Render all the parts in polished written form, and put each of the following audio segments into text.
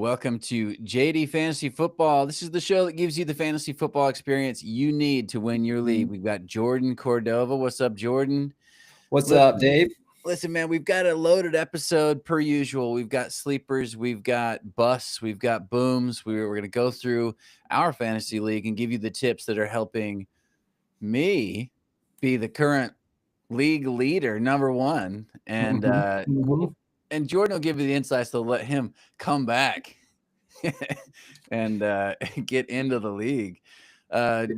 Welcome to JD Fantasy Football. This is the show that gives you the fantasy football experience you need to win your league. We've got Jordan Cordova. What's up, Jordan? What's up, Dave? Listen, man, we've got a loaded episode per usual. We've got sleepers, we've got busts, we've got booms. We're going to go through our fantasy league and give you the tips that are helping me be the current league leader, number one. And and Jordan will give you the insights to let him come back and get into the league.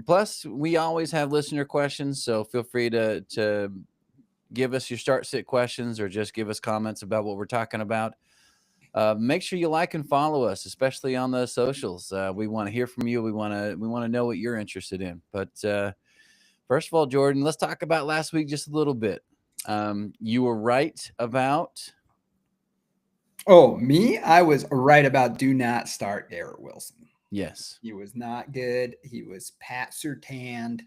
Plus, we always have listener questions, so feel free to give us your start-sit questions or just give us comments about what we're talking about. Make sure you like and follow us, especially on the socials. We want to hear from you. We want to know what you're interested in. But first of all, Jordan, let's talk about last week just a little bit. You were right about. Oh, me? I was right about do not start Garrett Wilson. Yes. He was not good. He was Pat Surtain,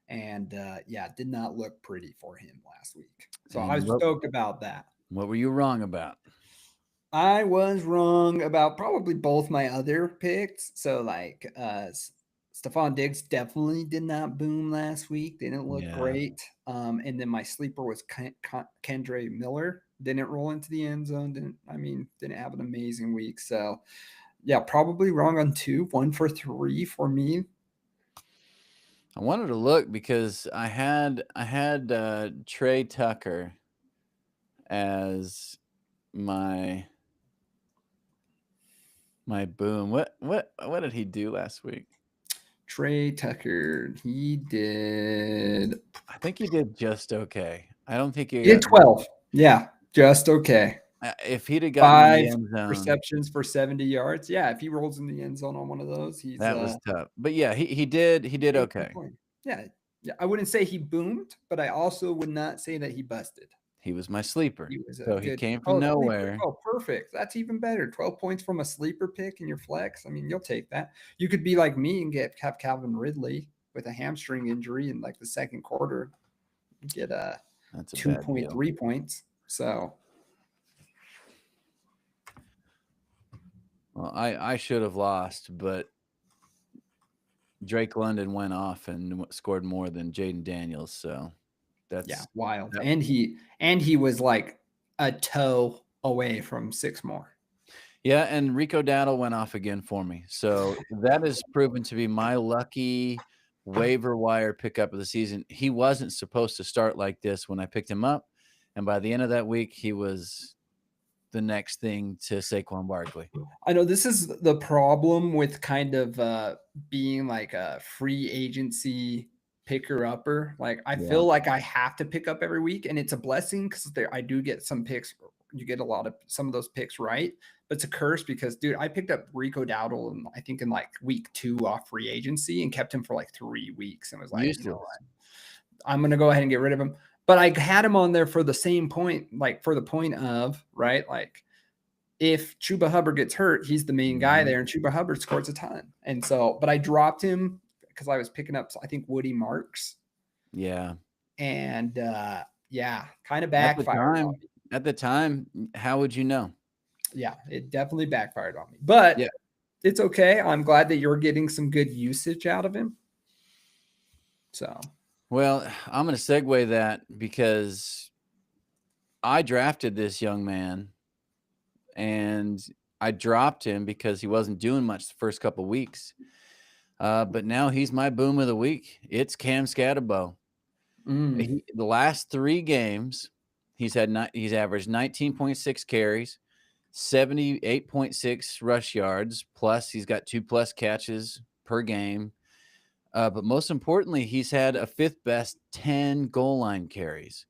and did not look pretty for him last week. So I was stoked about that. What were you wrong about? I was wrong about probably both my other picks. So like Stephon Diggs definitely did not boom last week. Didn't look great. And then my sleeper was Kendre Miller. Didn't roll into the end zone. Didn't have an amazing week. So yeah, probably wrong on 2, 1 for 3 for me. I wanted to look because I had Trey Tucker as my boom. What did he do last week? Trey Tucker, he did. I think he did just okay. I don't think he did 12. Yeah, just okay. If he'd have gotten 5 receptions for 70 yards, yeah. If he rolls in the end zone on one of those, that was tough. But yeah, he did okay. Yeah. I wouldn't say he boomed, but I also would not say that he busted. He was my sleeper. He came from nowhere. Sleeper. Oh, perfect. That's even better. 12 points from a sleeper pick in your flex. I mean, you'll take that. You could be like me and have Calvin Ridley with a hamstring injury in like the second quarter. Get a 2.3 points. So, well, I should have lost, but Drake London went off and scored more than Jaden Daniels. So that's wild. And he was like a toe away from 6 more. Yeah, and Rico Dowdle went off again for me. So that has proven to be my lucky waiver wire pickup of the season. He wasn't supposed to start like this when I picked him up. And by the end of that week, he was the next thing to Saquon Barkley. I know this is the problem with kind of being like a free agency picker-upper. Like I feel like I have to pick up every week, and it's a blessing because I do get some picks. You get some of those picks right, but it's a curse because, dude, I picked up Rico Dowdle in like week 2 off free agency and kept him for like 3 weeks and was like, you know what? I'm going to go ahead and get rid of him. But I had him on there for the same point, like for the point of, right? Like if Chuba Hubbard gets hurt, he's the main guy there, and Chuba Hubbard scores a ton. And so, but I dropped him because I was picking up, I think, Woody Marks. Yeah. And kind of backfired on me. At the time, how would you know? Yeah, it definitely backfired on me. But it's okay. I'm glad that you're getting some good usage out of him. So, well, I'm going to segue that because I drafted this young man and I dropped him because he wasn't doing much the first couple of weeks. But now he's my boom of the week. It's Cam Skattebo. The last 3 games, he's averaged 19.6 carries, 78.6 rush yards, plus he's got 2+ catches per game. But most importantly, he's had a 5th best 10 goal line carries.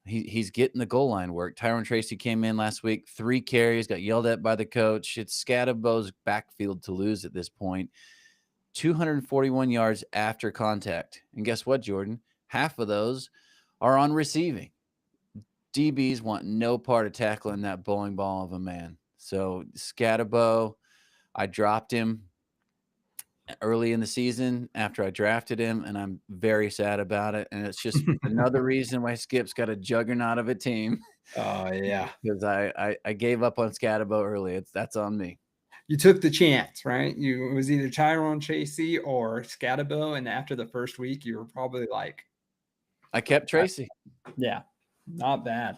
He's getting the goal line work. Tyron Tracy came in last week, 3 carries, got yelled at by the coach. It's Skattebo's backfield to lose at this point. 241 yards after contact. And guess what, Jordan? Half of those are on receiving. DBs want no part of tackling that bowling ball of a man. So Skattebo, I dropped him early in the season after I drafted him, and I'm very sad about it. And it's just another reason why Skip's got a juggernaut of a team. Oh, yeah. Because I gave up on Skattebo early. That's on me. you took the chance, right? It was either Tyrone Chasey or Scatabo, and after the first week, you were probably like, I kept Tracy. yeah, not bad.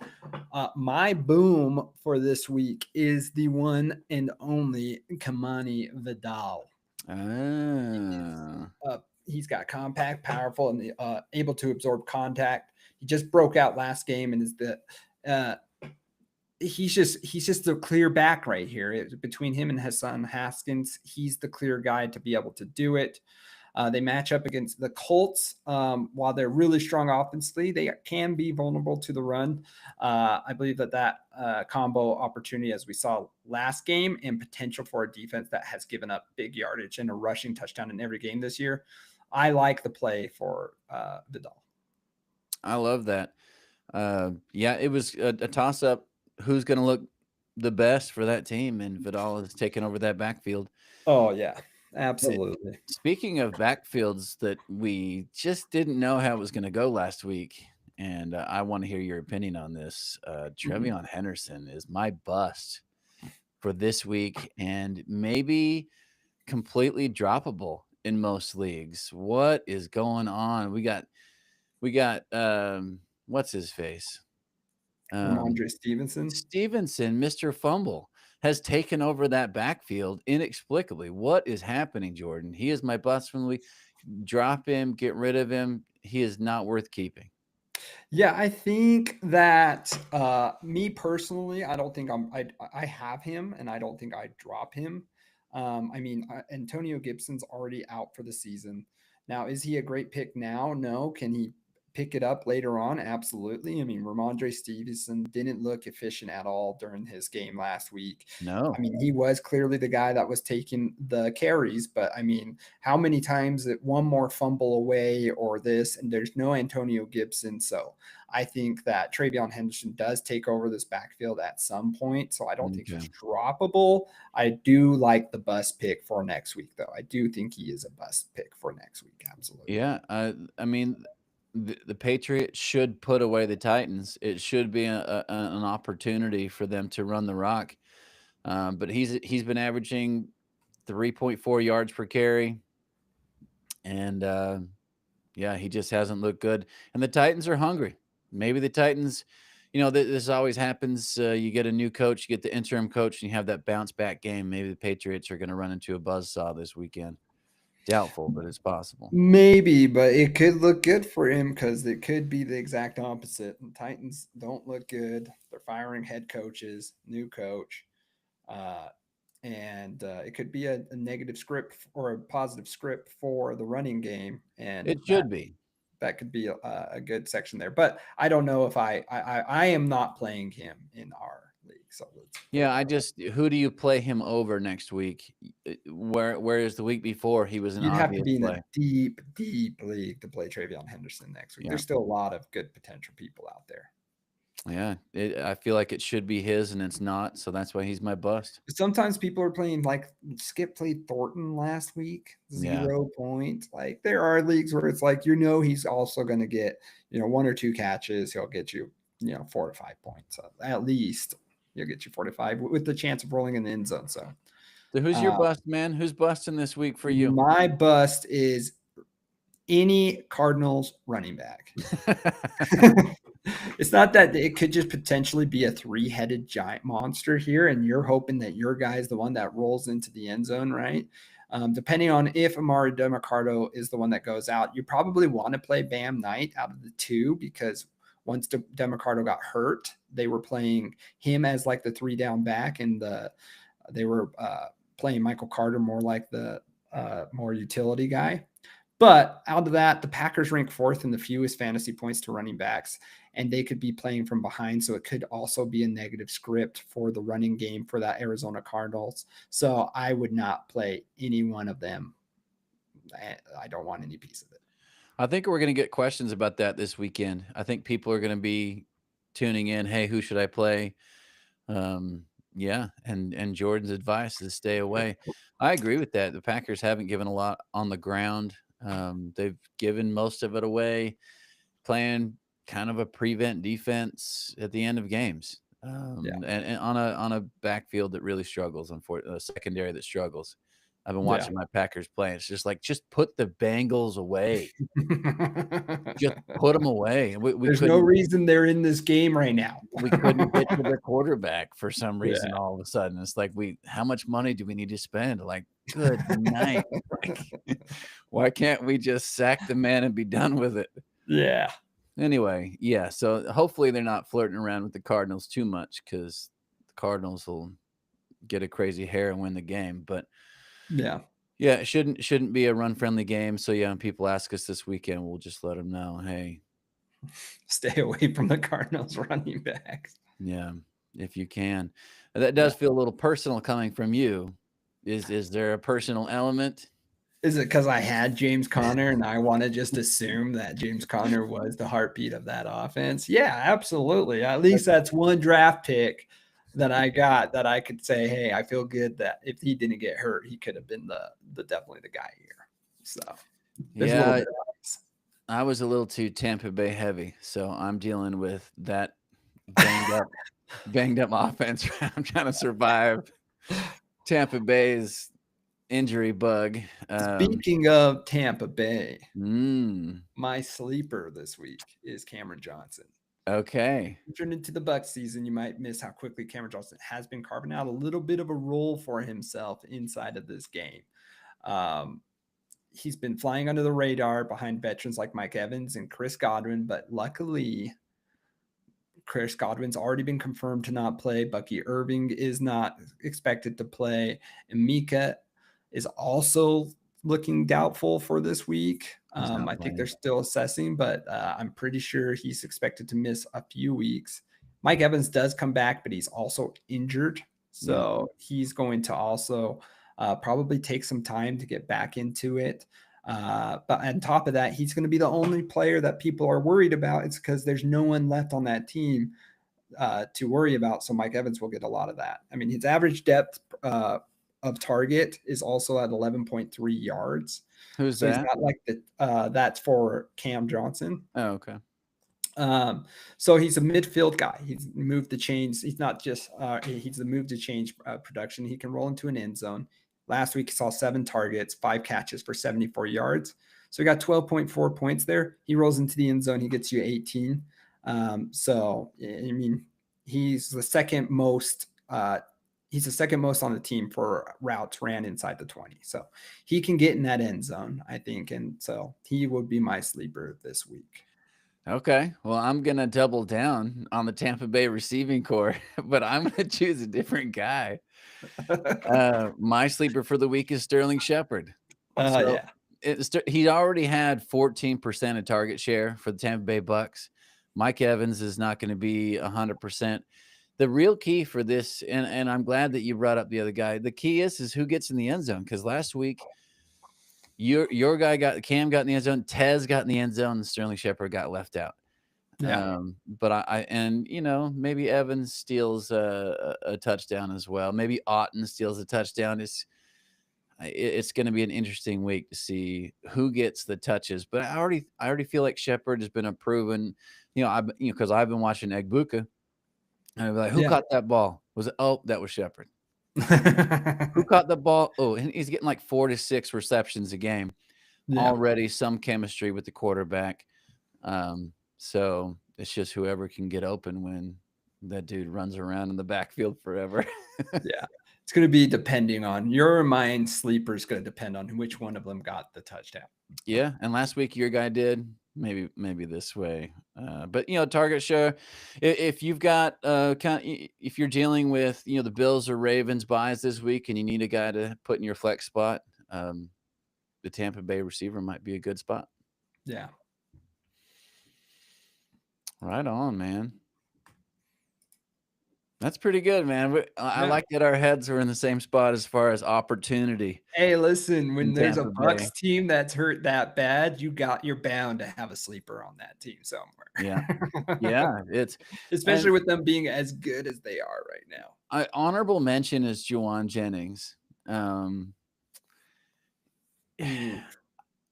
My boom for this week is the one and only Kamani Vidal. He's got compact, powerful, and able to absorb contact. He just broke out last game and is he's just the clear back right here. Between him and Hassan Haskins, he's the clear guy to be able to do it. They match up against the Colts. While they're really strong offensively, they can be vulnerable to the run. I believe that combo opportunity, as we saw last game, and potential for a defense that has given up big yardage and a rushing touchdown in every game this year. I like the play for Vidal. I love that. Yeah, it was a toss-up. Who's going to look the best for that team? And Vidal is taking over that backfield. Oh, yeah. Absolutely. Speaking of backfields that we just didn't know how it was going to go last week, and I want to hear your opinion on this. Trevion Henderson is my bust for this week and maybe completely droppable in most leagues. What is going on? We got what's his face? Ramondre Stevenson, Mr. Fumble, has taken over that backfield inexplicably. What is happening, Jordan? He is my bust from the week. Drop him, get rid of him. He is not worth keeping. Yeah, I think that me personally, I don't think I have him, and I don't think I drop him. I mean, Antonio Gibson's already out for the season. Now, is he a great pick now? No. Can he pick it up later on? Absolutely. I mean, Ramondre Stevenson didn't look efficient at all during his game last week. No. I mean, he was clearly the guy that was taking the carries, but I mean, how many times that one more fumble away or this, and there's no Antonio Gibson. So I think that Trevion Henderson does take over this backfield at some point. So I don't think he's droppable. I do like the bust pick for next week, though. I do think he is a bust pick for next week. Absolutely. Yeah. I mean, the Patriots should put away the Titans. It should be an opportunity for them to run the rock. But he's been averaging 3.4 yards per carry. And yeah, he just hasn't looked good. And the Titans are hungry. Maybe the Titans, this always happens. You get a new coach, you get the interim coach, and you have that bounce back game. Maybe the Patriots are going to run into a buzzsaw this weekend. Doubtful, but it's possible. Maybe, but it could look good for him because it could be the exact opposite. And Titans don't look good. They're firing head coaches, new coach. And it could be a negative script or a positive script for the running game. And it should be. That could be a good section there. But I don't know if I am not playing him in our league. So who do you play him over next week? Whereas the week before he was an you'd have to be play. in a deep league to play Trevion Henderson next week. Yeah. There's still a lot of good potential people out there. Yeah, I feel like it should be his, and it's not, so that's why he's my bust. Sometimes people are playing like Skip played Thornton last week, 0 points. Like there are leagues where it's like he's also going to get 1 or 2 catches. He'll get you 4 to 5 points at least. He'll get you 4 to 5 with the chance of rolling in the end zone. So who's your bust, man? Who's busting this week for you? My bust is any Cardinals running back. It's not that it could just potentially be a 3-headed giant monster here, and you're hoping that your guy is the one that rolls into the end zone, right? Depending on if Emari Demercado is the one that goes out, you probably want to play Bam Knight out of the 2 because once Demercado got hurt, they were playing him as like the 3-down back, and they were playing Michael Carter more like the more utility guy. But out of that, the Packers rank 4th in the fewest fantasy points to running backs, and they could be playing from behind. So it could also be a negative script for the running game for that Arizona Cardinals. So I would not play any one of them. I don't want any piece of it. I think we're going to get questions about that this weekend. I think people are going to be tuning in. Hey, who should I play? Yeah. And Jordan's advice is stay away. I agree with that. The Packers haven't given a lot on the ground. They've given most of it away, playing kind of a prevent defense at the end of games. And on a backfield that really struggles, unfortunately, a secondary that struggles. I've been Yeah. watching my Packers play. It's just like, just put the Bengals away. Just put them away. We There's no couldn't reason they're in this game right now. get to their quarterback for some Yeah. reason all of a sudden. It's like, how much money do we need to spend? Like, good night. Like, why can't we just sack the man and be done with it? Yeah. Anyway, yeah, so hopefully they're not flirting around with the Cardinals too much because the Cardinals will get a crazy hair and win the game. But Yeah. yeah, it shouldn't be a run-friendly game. So yeah, when people ask us this weekend, we'll just let them know, hey, Stay away from the Cardinals running backs. yeah, if you can. That does feel a little personal coming from you. Is there a personal element? Is it because I had James Conner and I want to just assume that James Conner was the heartbeat of that offense? Yeah, absolutely. At least that's one draft pick that I got that I could say, hey, I feel good that if he didn't get hurt, he could have been the definitely the guy here. So there's a little Yeah, bit of ice. I was a little too Tampa Bay heavy, so I'm dealing with that banged up offense. I'm trying to survive Tampa Bay's injury bug. Speaking of Tampa Bay, Mm, my sleeper this week is Cameron Johnson. okay. Entering into the Bucs season, you might miss how quickly Cameron Johnson has been carving out a little bit of a role for himself inside of this game. He's been flying under the radar behind veterans like Mike Evans and Chris Godwin, but luckily, Chris Godwin's already been confirmed to not play. Bucky Irving is not expected to play. And Mika is also looking doubtful for this week. He's not I think playing. they're still assessing, but I'm pretty sure he's expected to miss a few weeks. Mike Evans does come back, but he's also injured. So he's going to also probably take some time to get back into it. But on top of that, he's going to be the only player that people are worried about. It's because there's no one left on that team to worry about. So Mike Evans will get a lot of that. I mean, his average depth of target is also at 11.3 yards. Who's So that? he's not like the that's for Cam Johnson. Oh, okay. So he's a midfield guy. He's moved the chains. He's not just he's the move to change production. He can roll into an end zone. Last week he saw 7 targets, 5 catches for 74 yards. So he got 12.4 points there. He rolls into the end zone. He gets you 18. So I mean, he's the second most. He's the second most on the team for routes ran inside the 20. So he can get in that end zone, I think, and so he would be my sleeper this week. Okay. Well, I'm going to double down on the Tampa Bay receiving core, but I'm going to choose a different guy. My sleeper for the week is Sterling Shepard. So he already had 14% of target share for the Tampa Bay Bucks. Mike Evans is not going to be 100%. The real key for this, and I'm glad that you brought up the other guy. The key is who gets in the end zone, because last week your guy Cam got in the end zone, Tez got in the end zone, and Sterling Shepard got left out. Yeah. But I maybe Evans steals a touchdown as well. Maybe Otten steals a touchdown. It's going to be an interesting week to see who gets the touches. But I already feel like Shepard has been a proven, because I've been watching Egbuka, and I'd be like, who caught that ball? Was it? Oh, that was Shepard. Who caught the ball? Oh, and he's getting like 4 to 6 receptions a game. Already some chemistry with the quarterback. So it's just whoever can get open when that dude runs around in the backfield forever. Yeah. It's going to be depending on your mind. Sleeper is going to depend on which one of them got the touchdown. Yeah. And last week your guy did. Maybe this way. But target share, if you've got if you're dealing with the Bills or Ravens buys this week and you need a guy to put in your flex spot, the Tampa Bay receiver might be a good spot. Yeah. Right on, man. That's pretty good, man. I like that our heads are in the same spot as far as opportunity. Hey, listen, when there's a Bucs team that's hurt that bad, you're bound to have a sleeper on that team somewhere. Yeah. Yeah. It's especially with them being as good as they are right now. Honorable mention is Juwan Jennings.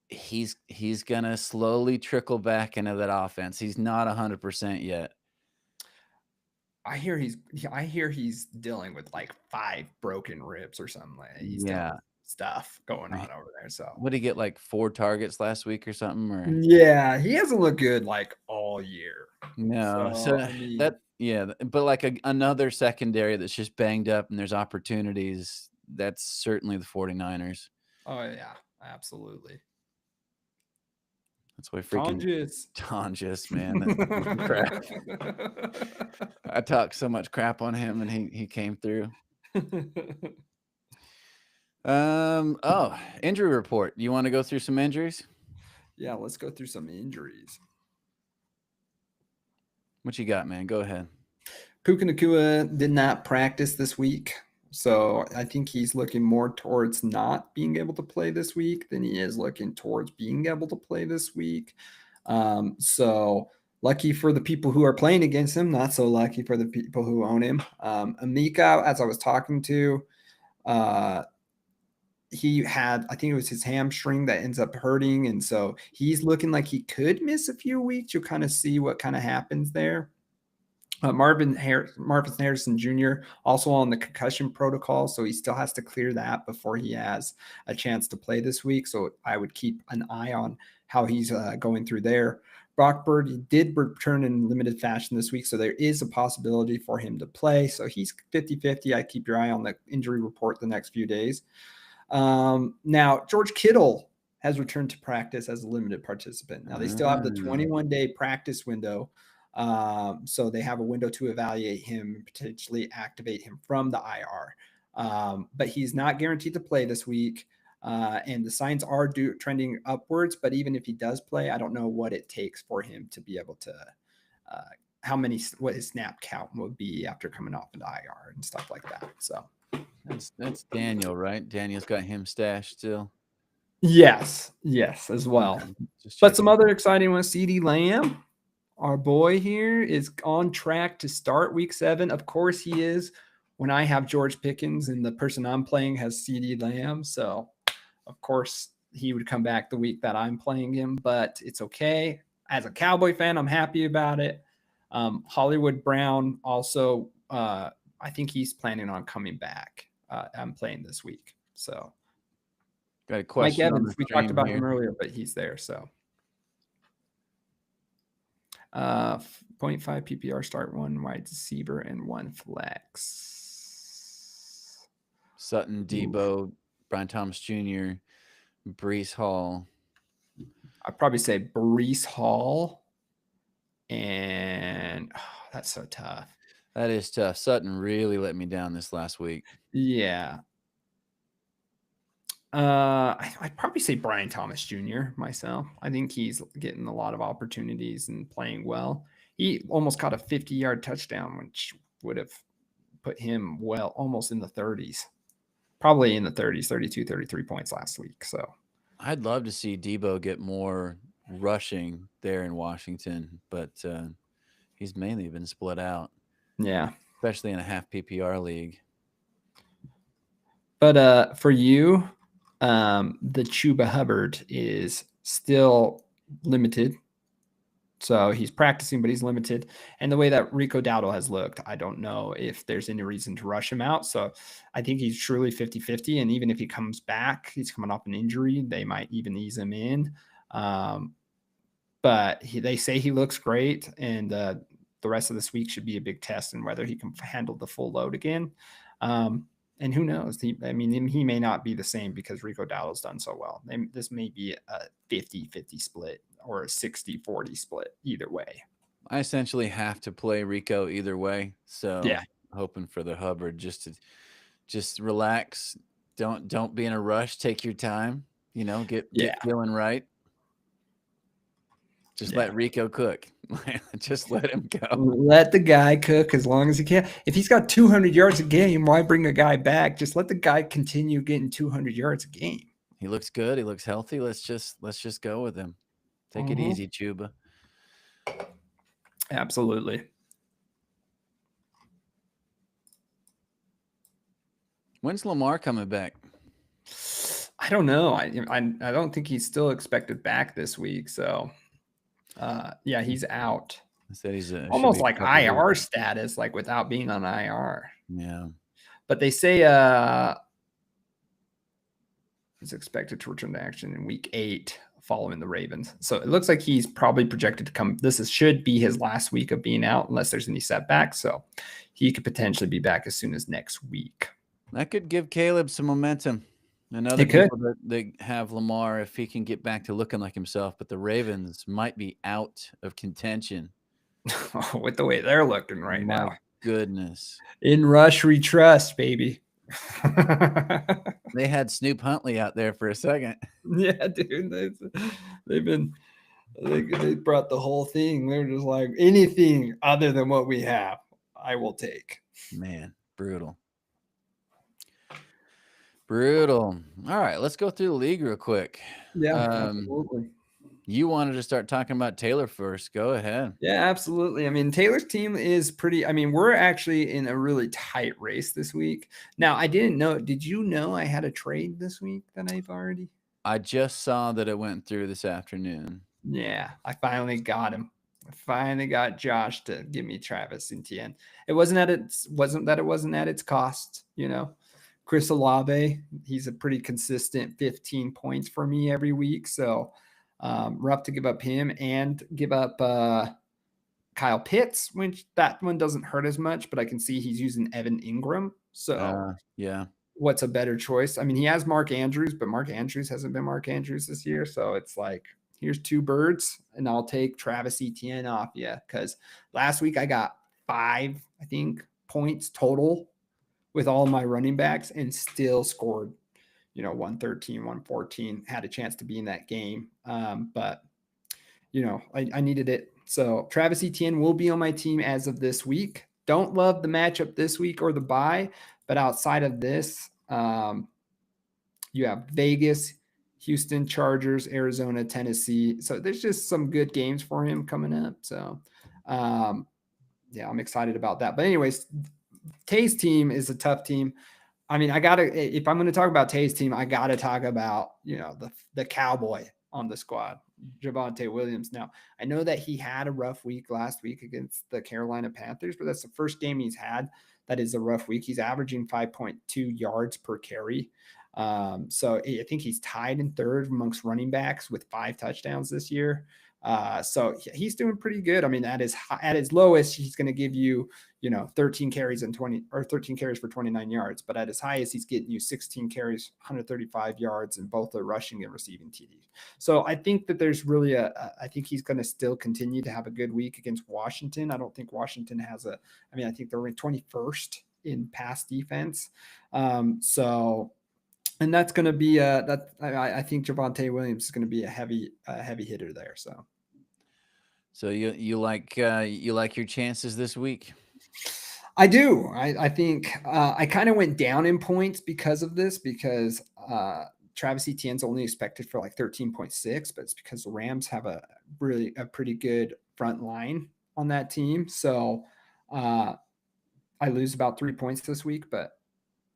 He's gonna slowly trickle back into that offense. He's not 100% yet. I hear he's dealing with like 5 broken ribs or something. Like he's dealing Yeah. with stuff going I on over there. So What did he get, like 4 targets last week or something? Or yeah, he hasn't looked good like all year. no. So So I mean, that yeah, but like another secondary that's just banged up and there's opportunities. That's certainly the 49ers. oh yeah, absolutely. That's why freaking Tonjes. Tonjes, man. That piece of crap. I talked so much crap on him and he came through. Injury report. You want to go through some injuries? Yeah, let's go through some injuries. What you got, man? Go ahead. Puka Nacua did not practice this week. So I think he's looking more towards not being able to play this week than he is looking towards being able to play this week. So lucky for the people who are playing against him, not so lucky for the people who own him. Amika, as I was talking to, he had, I think it was his hamstring that ends up hurting. And so he's looking like he could miss a few weeks. You'll kind of see what kind of happens there. Marvin Harrison Jr. also on the concussion protocol, so he still has to clear that before he has a chance to play this week. So I would keep an eye on how he's going through there. Brock Purdy did return in limited fashion this week, so there is a possibility for him to play. So he's 50-50. I keep your eye on the injury report the next few days. Now, George Kittle has returned to practice as a limited participant. Now, they still have the 21-day practice window. So they have a window to evaluate him and potentially activate him from the IR. But he's not guaranteed to play this week. And the signs are trending upwards. But even if he does play, I don't know what it takes for him to be able to, what his snap count will be after coming off an IR and stuff like that. So that's Daniel, right? Daniel's got him stashed still. yes, as well. Okay, but some other exciting ones. CeeDee Lamb, our boy here, is on track to start week 7. Of course he is when I have George Pickens and the person I'm playing has CeeDee Lamb. So, of course, he would come back the week that I'm playing him, but it's okay. As a Cowboy fan, I'm happy about it. Hollywood Brown also, I think he's planning on coming back. I'm playing this week. So, got a question. Mike Evans, we talked about him earlier, but he's there. So, 0.5 PPR start, 1 wide receiver and 1 flex. Sutton, Debo, Brian Thomas Jr., Breece Hall. I'd probably say Breece Hall. And that's so tough. That is tough. Sutton really let me down this last week. Yeah. I'd probably say Brian Thomas Jr. myself. I think he's getting a lot of opportunities and playing well. He almost caught a 50-yard touchdown, which would have put him well almost in the 30s. Probably in the 30s, 32, 33 points last week. So I'd love to see Debo get more rushing there in Washington, but he's mainly been split out. Yeah. Especially in a half PPR league. But for you, the Chuba Hubbard is still limited. So he's practicing, but he's limited. And the way that Rico Dowdle has looked, I don't know if there's any reason to rush him out. So I think he's truly 50-50. And even if he comes back, he's coming off an injury, they might even ease him in. But they say he looks great. And the rest of this week should be a big test in whether he can handle the full load again. And who knows? He may not be the same because Rico Dowdle's done so well. This may be a 50-50 split or a 60-40 split either way. I essentially have to play Rico either way. So yeah, hoping for the Hubbard just relax. Don't be in a rush. Take your time. Get feeling right. Just let Rico cook. Just let him go. Let the guy cook as long as he can. If he's got 200 yards a game, why bring a guy back? Just let the guy continue getting 200 yards a game. He looks good. He looks healthy. Let's just go with him. Take it easy, Chuba. Absolutely. When's Lamar coming back? I don't know. I don't think he's still expected back this week. So, yeah, he's out. I said he's should Almost be a like couple IR weeks. status, like without being on IR. Yeah. But they say he's expected to return to action in week 8 following the Ravens. So it looks like he's probably projected to come. Should be his last week of being out unless there's any setbacks. So he could potentially be back as soon as next week. That could give Caleb some momentum. And other It could. people that have Lamar if he can get back to looking like himself. But the Ravens might be out of contention. With the way they're looking right My now. goodness. In Rush we trust, baby. They had Snoop Huntley out there for a second. Yeah, dude. They brought the whole thing. They're just like, anything other than what we have, I will take. Man, brutal. Brutal. All right, let's go through the league real quick. Yeah, absolutely. You wanted to start talking about Taylor first. Go ahead. Yeah, absolutely. I mean, Taylor's team is pretty. I mean, we're actually in a really tight race this week. Now, I didn't know. Did you know I had a trade this week that I've already? I just saw that it went through this afternoon. Yeah, I finally got him. I finally got Josh to give me Travis Etienne. It wasn't at its cost, you know. Chris Olave, he's a pretty consistent 15 points for me every week. So rough to give up him and give up Kyle Pitts, which that one doesn't hurt as much, but I can see he's using Evan Ingram. So yeah. What's a better choice? I mean, he has Mark Andrews, but Mark Andrews hasn't been Mark Andrews this year. So it's like, here's 2 birds, and I'll take Travis Etienne off you. Because last week I got 5, I think, points total with all my running backs and still scored, 113, 114, had a chance to be in that game. But, I needed it. So Travis Etienne will be on my team as of this week. Don't love the matchup this week or the bye, but outside of this, you have Vegas, Houston, Chargers, Arizona, Tennessee. So there's just some good games for him coming up. So, yeah, I'm excited about that. But anyways, Tay's team is a tough team. I mean, if I'm going to talk about Tay's team, I got to talk about, the cowboy on the squad, Javonte Williams. Now, I know that he had a rough week last week against the Carolina Panthers, but that's the first game he's had that is a rough week. He's averaging 5.2 yards per carry. So I think he's tied in third amongst running backs with 5 touchdowns this year. So he's doing pretty good. I mean, at his lowest, he's going to give you, 13 carries for 29 yards. But at his highest, he's getting you 16 carries, 135 yards, and both are rushing and receiving TDs. So I think that there's really I think he's going to still continue to have a good week against Washington. I don't think Washington I think they're ranked 21st in pass defense. And that's going to be I think Javonte Williams is going to be a heavy hitter there. So you like your chances this week? I do. I think I kind of went down in points because of this, because Travis Etienne's only expected for like 13.6, but it's because the Rams have a pretty good front line on that team. So I lose about 3 points this week, but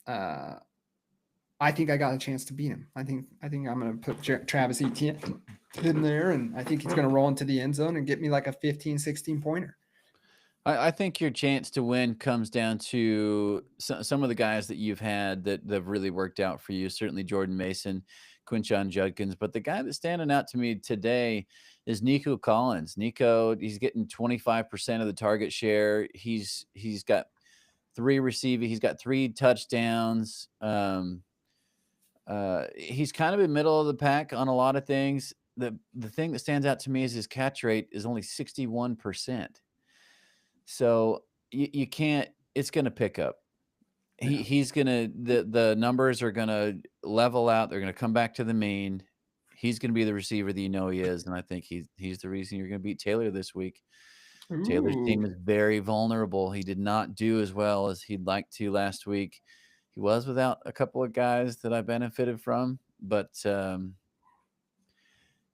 I think I got a chance to beat him. I think I'm going to put Travis Etienne in there, and I think he's going to roll into the end zone and get me like a 15, 16 pointer. I think your chance to win comes down to some of the guys that you've had that have really worked out for you. Certainly Jordan Mason, Quinshon Judkins, but the guy that's standing out to me today is Nico Collins. Nico, he's getting 25% of the target share. He's got 3 receiving. He's got 3 touchdowns. He's kind of in middle of the pack on a lot of things. The thing that stands out to me is his catch rate is only 61%. So you can't, it's going to pick up. He's going to, the numbers are going to level out. They're going to come back to the mean. He's going to be the receiver that he is. And I think he's the reason you're going to beat Taylor this week. Ooh. Taylor's team is very vulnerable. He did not do as well as he'd like to last week. He was without a couple of guys that I benefited from, but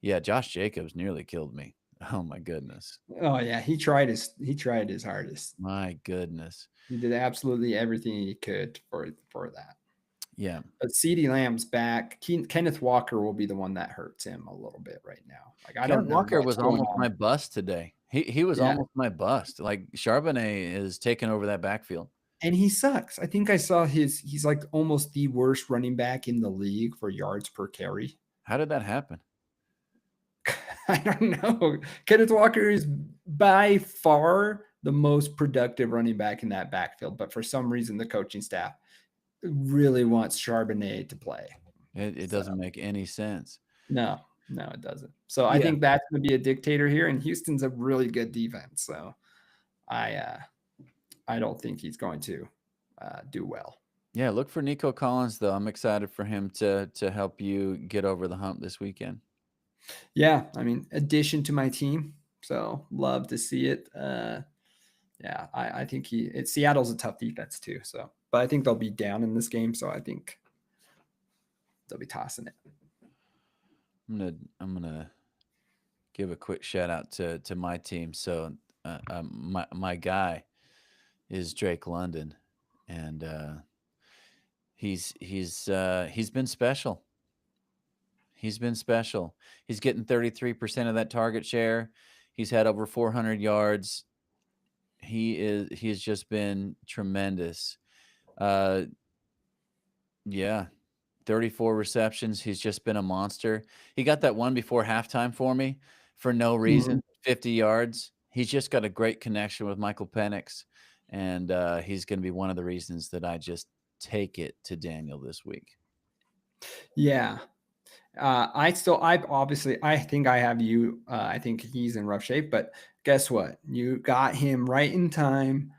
yeah, Josh Jacobs nearly killed me. Oh my goodness. Oh yeah, he tried his hardest. My goodness. He did absolutely everything he could for that. Yeah. But CeeDee Lamb's back. Kenneth Walker will be the one that hurts him a little bit right now. Like Kenneth Walker was almost my bust today. He was Yeah, almost my bust. Like Charbonnet is taking over that backfield. and he sucks. I think I saw he's like almost the worst running back in the league for yards per carry. How did that happen? I don't know. Kenneth Walker is by far the most productive running back in that backfield, but for some reason the coaching staff really wants Charbonnet to play. It So, doesn't make any sense. no, it doesn't. So I Yeah. think that's going to be a dictator here, and Houston's a really good defense. So I don't think he's going to do well. Yeah, look for Nico Collins though. I'm excited for him to help you get over the hump this weekend. Yeah, I mean, addition to my team, so love to see it. Yeah, I think Seattle's a tough defense too. So, but I think they'll be down in this game, so I think they'll be tossing it. I'm gonna give a quick shout out to my team. So my guy is Drake London, and he's been special. He's been special. He's getting 33% of that target share. He's had over 400 yards. He's just been tremendous. Yeah, 34 receptions. He's just been a monster. He got that one before halftime for me for no reason, 50 yards. He's just got a great connection with Michael Penix, and he's going to be one of the reasons that I just take it to Daniel this week. Yeah. I think I have you. I think he's in rough shape, but guess what? You got him right in time.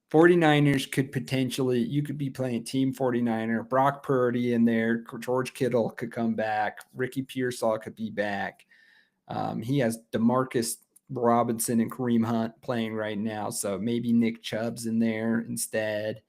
49ers could potentially, you could be playing Team 49er, Brock Purdy in there, George Kittle could come back, Ricky Pearsall could be back. He has Demarcus Robinson and Kareem Hunt playing right now, so maybe Nick Chubb's in there instead.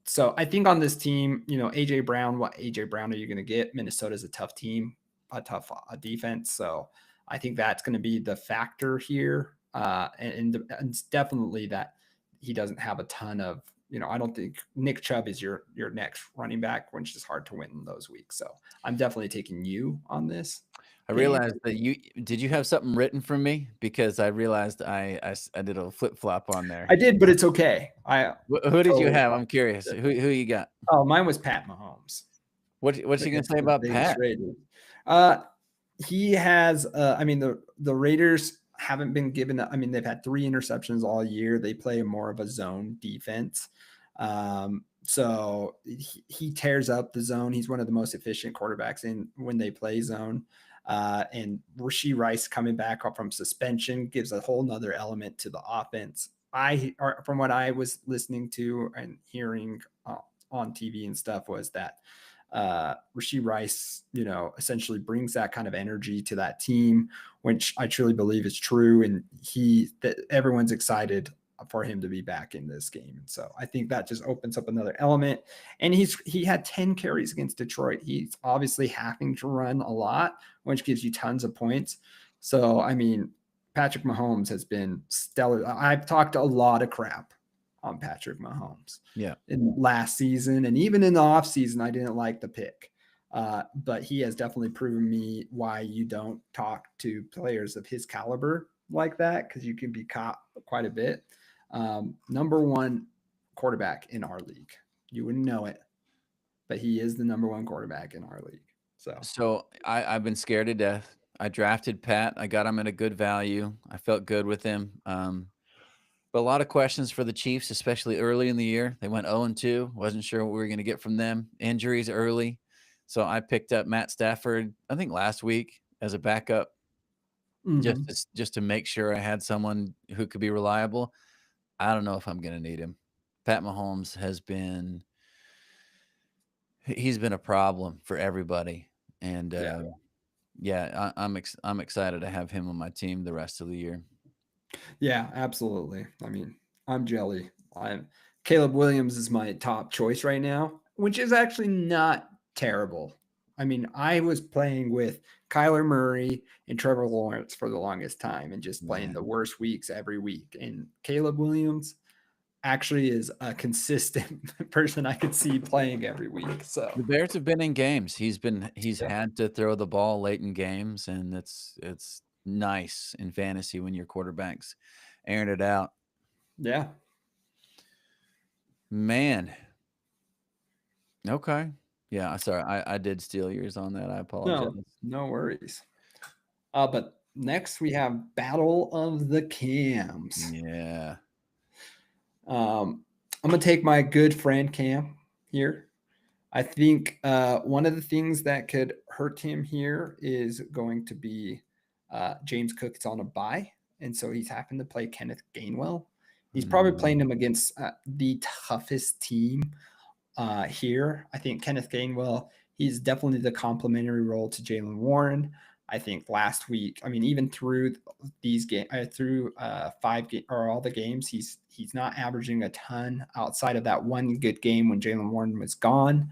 So I think on this team, AJ Brown, what AJ Brown are you going to get? Minnesota's a tough team, a tough defense. So I think that's going to be the factor here. And it's definitely that he doesn't have a ton of, I don't think Nick Chubb is your next running back, which is hard to win in those weeks. So I'm definitely taking you on this. I realized that did you have something written from me? Because I realized I did a flip flop on there. I did, but it's okay. Who did you have? I'm curious. Who you got? Oh, mine was Pat Mahomes. What's he gonna say about Pat? He has. The Raiders haven't been given. They've had 3 interceptions all year. They play more of a zone defense. So he tears up the zone. He's one of the most efficient quarterbacks when they play zone. And Rashee Rice coming back up from suspension gives a whole nother element to the offense. From what I was listening to and hearing on TV and stuff, was that Rashee Rice, essentially brings that kind of energy to that team, which I truly believe is true. And that everyone's excited for him to be back in this game. And so I think that just opens up another element. And he had 10 carries against Detroit. He's obviously having to run a lot, which gives you tons of points. So, Patrick Mahomes has been stellar. I've talked a lot of crap on Patrick Mahomes in last season. And even in the off season, I didn't like the pick. But he has definitely proven me why you don't talk to players of his caliber like that, because you can be caught quite a bit. Number 1 quarterback in our league. You wouldn't know it, but he is the number 1 quarterback in our league. So I've been scared to death. I drafted Pat. I got him at a good value. I felt good with him. But a lot of questions for the Chiefs, especially early in the year. They went 0-2. Wasn't sure what we were going to get from them. Injuries early. So I picked up Matt Stafford, I think last week, as a backup, just to make sure I had someone who could be reliable. I don't know if I'm going to need him. Pat Mahomes he's been a problem for everybody. And I'm excited to have him on my team the rest of the year. Yeah, absolutely. I'm jelly. Caleb Williams is my top choice right now, which is actually not terrible. I was playing with Kyler Murray and Trevor Lawrence for the longest time and just playing the worst weeks every week. And Caleb Williams actually is a consistent person I could see playing every week. So the Bears have been in games. He's had to throw the ball late in games, and it's nice in fantasy when your quarterback's airing it out. Yeah. Man. Okay. Yeah, sorry. I did steal yours on that. I apologize. No worries. But next we have Battle of the Cams. Yeah. I'm gonna take my good friend Cam here. I think one of the things that could hurt him here is going to be James Cook is on a bye, and so he's having to play Kenneth Gainwell. He's probably playing him against the toughest team here. I think Kenneth Gainwell, he's definitely the complementary role to Jaylen Warren. I think last week, I mean, even through these games, through 5 or all the games, he's not averaging a ton outside of that one good game when Jaylen Warren was gone.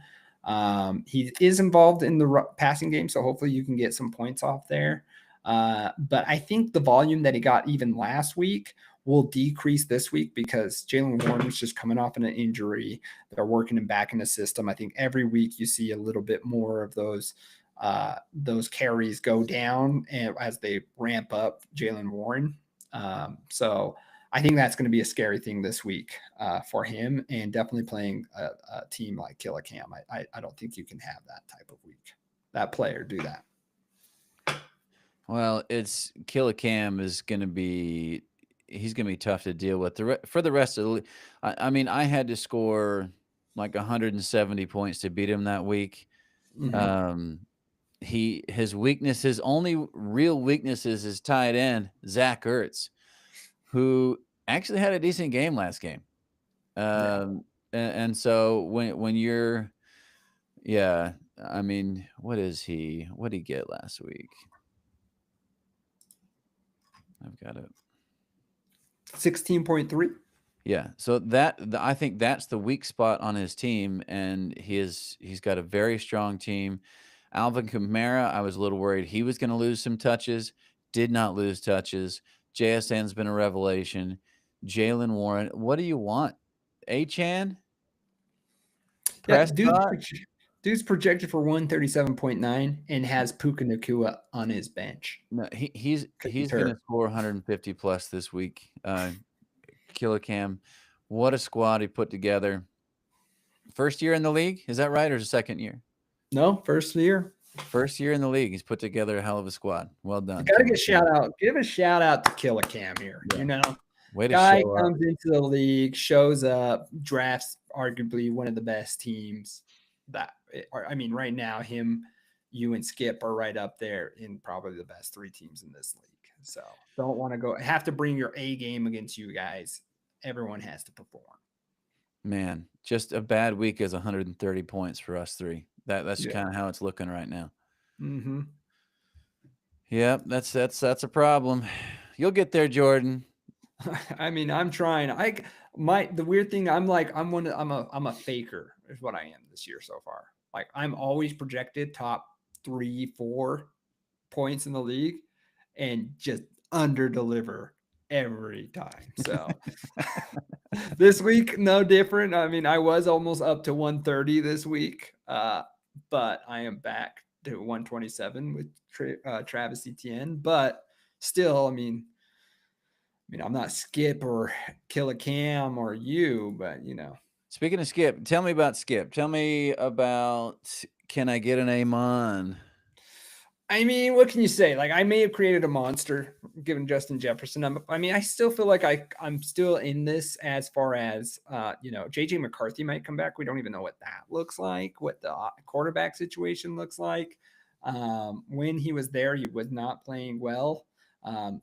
He is involved in the passing game, so hopefully you can get some points off there. But I think the volume that he got even last week will decrease this week because Jaylen Warren was just coming off an injury. They're working him back in the system. I think every week you see a little bit more of those carries go down as they ramp up Jaylen Warren. So I think that's going to be a scary thing this week for him, and definitely playing a team like Killer Cam. I don't think you can have that type of week. That player do that. Well, it's Killer Cam is going to be he's going to be tough to deal with for the rest of the. I mean, I had to score like 170 points to beat him that week. Mm-hmm. His only real weakness is his tight end Zach Ertz, who actually had a decent game last game. And so when you're, yeah, I mean, what did he get last week? I've got it. 16.3. Yeah, so I think that's the weak spot on his team, and he's got a very strong team. Alvin Kamara, I was a little worried he was going to lose some touches. Did not lose touches. JSN's been a revelation. Jaylen Warren, what do you want? Achane? Yeah, Prescott? dude's projected for 137.9 and has Puka Nacua on his bench. No, he's going to score 150 plus this week. Killer Cam, what a squad he put together. First year in the league, is that right, or is it second year? No, first year. First year in the league, he's put together a hell of a squad. Well done. Got to give a shout out to Killer Cam here. Yeah. You know, way to guy show comes up. into the league, shows up, drafts arguably one of the best teams. I mean, right now, you and Skip are right up there in probably the best 3 teams in this league. So don't want to have to bring your A game against you guys. Everyone has to perform. Man, just a bad week is 130 points for us 3. That's kind of how it's looking right now. Mm-hmm. Yep, that's a problem. You'll get there, Jordan. I mean, I'm trying. The weird thing, I'm a faker is what I am this year so far. Like I'm always projected top 3-4 points in the league and just under deliver every time. So this week, no different. I mean, I was almost up to 130 this week, but I am back to 127 with Travis Etienne. But still, I mean, I'm not Skip or Killer Cam or you, but you know. Speaking of Skip, tell me about Skip. Tell me about can I get an Amon? I mean, what can you say? Like, I may have created a monster given Justin Jefferson. I still feel like I'm still in this as far as, JJ McCarthy might come back. We don't even know what that looks like, what the quarterback situation looks like. When he was there, he was not playing well.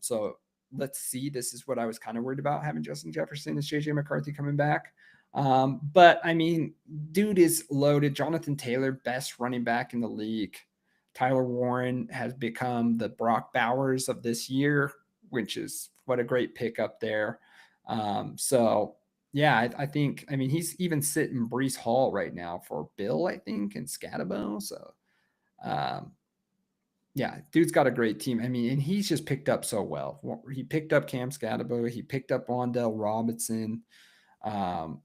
So let's see. This is what I was kind of worried about, having Justin Jefferson as JJ McCarthy coming back. But I mean, dude is loaded. Jonathan Taylor, best running back in the league. Tyler Warren has become the Brock Bowers of this year, which is what a great pickup there. So yeah, I think, I mean, he's even sitting Breece Hall right now for Bill, I think, and Scatabo. So yeah, dude's got a great team. I mean, and he's just picked up so well. He picked up Cam Scatabo. He picked up Wan'Dale Robinson.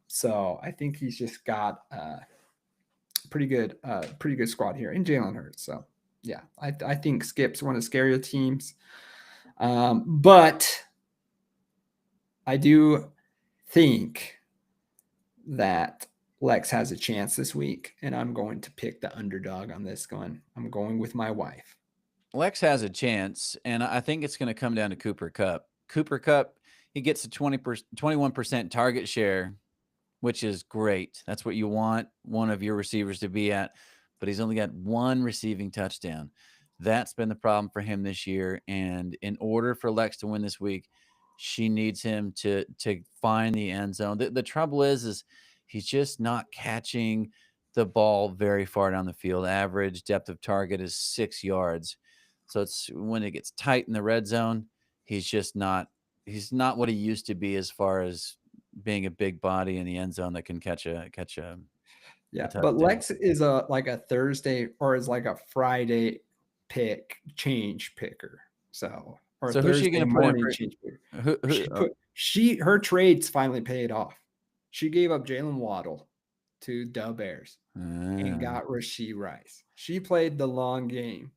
So I think he's just got pretty good squad here, and Jalen Hurts. So yeah, I think Skip's one of the scarier teams. But I do think that Lex has a chance this week, and I'm going to pick the underdog on this one. I'm going with my wife. Lex has a chance, and I think it's going to come down to Cooper Kupp. Cooper Kupp, he gets a 21% target share, which is great. That's what you want one of your receivers to be at, but he's only got one receiving touchdown. That's been the problem for him this year, and in order for Lex to win this week, she needs him to find the end zone. The trouble is he's just not catching the ball very far down the field. Average depth of target is 6 yards. So it's when it gets tight in the red zone, he's not what he used to be as far as being a big body in the end zone that can catch a yeah. But Lex is like a Thursday or is like a Friday change picker. So so who's she going to put in change picker. Her trades finally paid off. She gave up Jalen Waddle to the Bears and got Rashee Rice. She played the long game.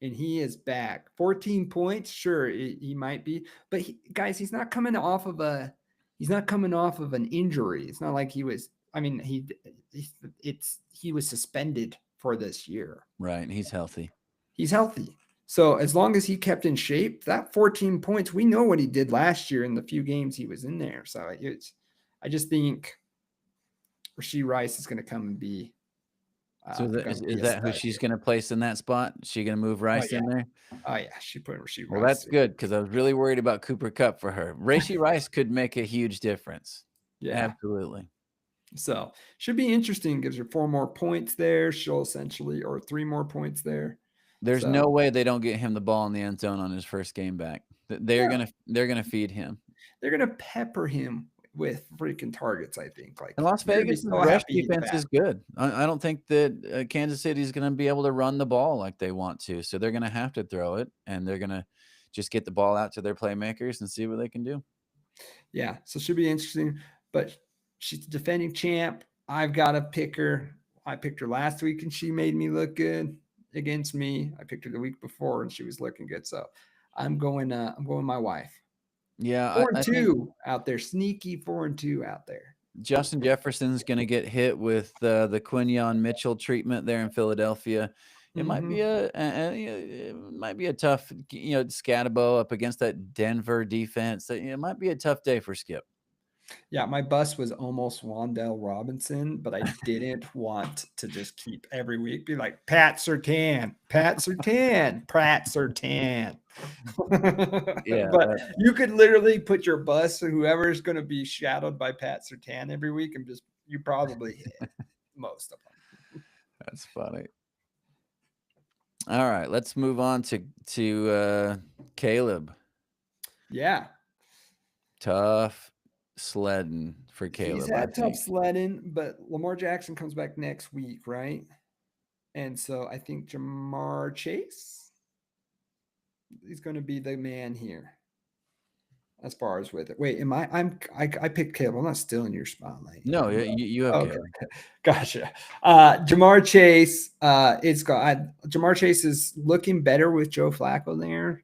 And he is back. 14 points, sure, he might be, but guys, he's not coming off of an injury. It's not like he was. I mean, he was suspended for this year. Right, and he's healthy. He's healthy. So as long as he kept in shape, that 14 points, we know what he did last year in the few games he was in there. So I just think Rashee Rice is going to come and be. So is that who she's going to place in that spot? Is she going to move Rice in there? Oh, yeah. She put Rashee Rice. Well, that's good because I was really worried about Cooper Kupp for her. Rashee Rice could make a huge difference. Yeah. Absolutely. So should be interesting. Gives her 4 more points there. She'll essentially, or 3 more points there. There's no way they don't get him the ball in the end zone on his first game back. They're gonna feed him. They're gonna pepper him with freaking targets, I think. Like, and Las Vegas' rush defense is good. I don't think that Kansas City is going to be able to run the ball like they want to. So they're going to have to throw it, and they're going to just get the ball out to their playmakers and see what they can do. Yeah, so it should be interesting. But she's the defending champ. I've got to pick her. I picked her last week, and she made me look good against me. I picked her the week before, and she was looking good. So I'm going my wife. Yeah, 4-2 out there, sneaky 4-2 out there. Justin Jefferson's going to get hit with the Quinyon Mitchell treatment there in Philadelphia. It might be a tough, Scatabo up against that Denver defense. It might be a tough day for Skip. Yeah, my bus was almost Wan'Dale Robinson, but I didn't want to just keep every week be like Pat Surtain, Pat Surtain, Pat Surtain. Yeah, but you could literally put your bus, whoever is going to be shadowed by Pat Surtain every week, and you probably hit most of them. That's funny. All right, let's move on to Caleb. Yeah, tough sledding for Caleb. He's had tough sledding, but Lamar Jackson comes back next week, right? And so I think Ja'Marr Chase is going to be the man here. As far as with it. Wait, I picked Caleb. I'm not stealing your spotlight. No, you have okay. Gotcha. Ja'Marr Chase Ja'Marr Chase is looking better with Joe Flacco there,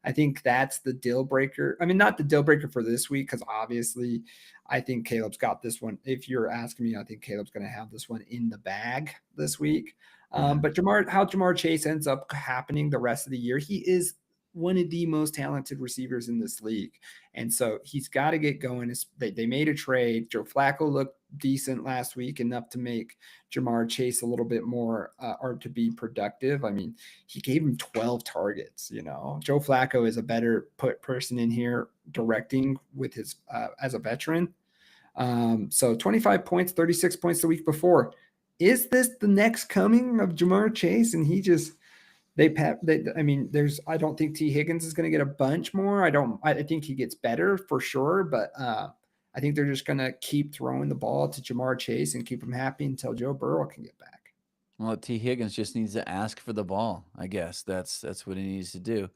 I think that's the deal breaker. I mean, not the deal breaker for this week, because obviously I think Caleb's got this one. If you're asking me, I think Caleb's going to have this one in the bag this week. But how Ja'Marr Chase ends up happening the rest of the year, he is one of the most talented receivers in this league. And so he's got to get going. They made a trade. Joe Flacco looked decent last week, enough to make Ja'Marr Chase a little bit more or to be productive. I mean, he gave him 12 targets. Joe Flacco is a better person in here directing with his as a veteran. So 25 points, 36 points the week before. Is this the next coming of Ja'Marr Chase? And he just I don't think T. Higgins is going to get a bunch more. I think he gets better for sure, but I think they're just going to keep throwing the ball to Ja'Marr Chase and keep him happy until Joe Burrow can get back. Well, T. Higgins just needs to ask for the ball. I guess that's what he needs to do.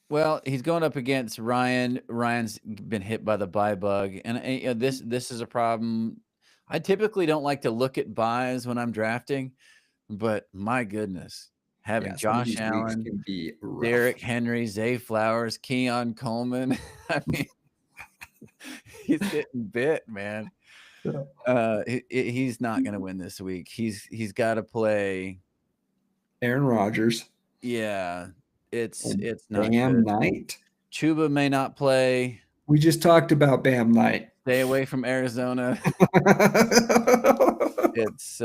Well, he's going up against Ryan. Ryan's been hit by the bye bug, and this is a problem. I typically don't like to look at buys when I'm drafting, but my goodness, having some of Josh these weeks Allen, can be rough. Derrick Henry, Zay Flowers, Keon Coleman. I mean, he's getting bit, man. He's not going to win this week. He's got to play Aaron Rodgers. Yeah, it's not Bam good. Knight. Chuba may not play. We just talked about Bam Knight. Stay away from Arizona. It's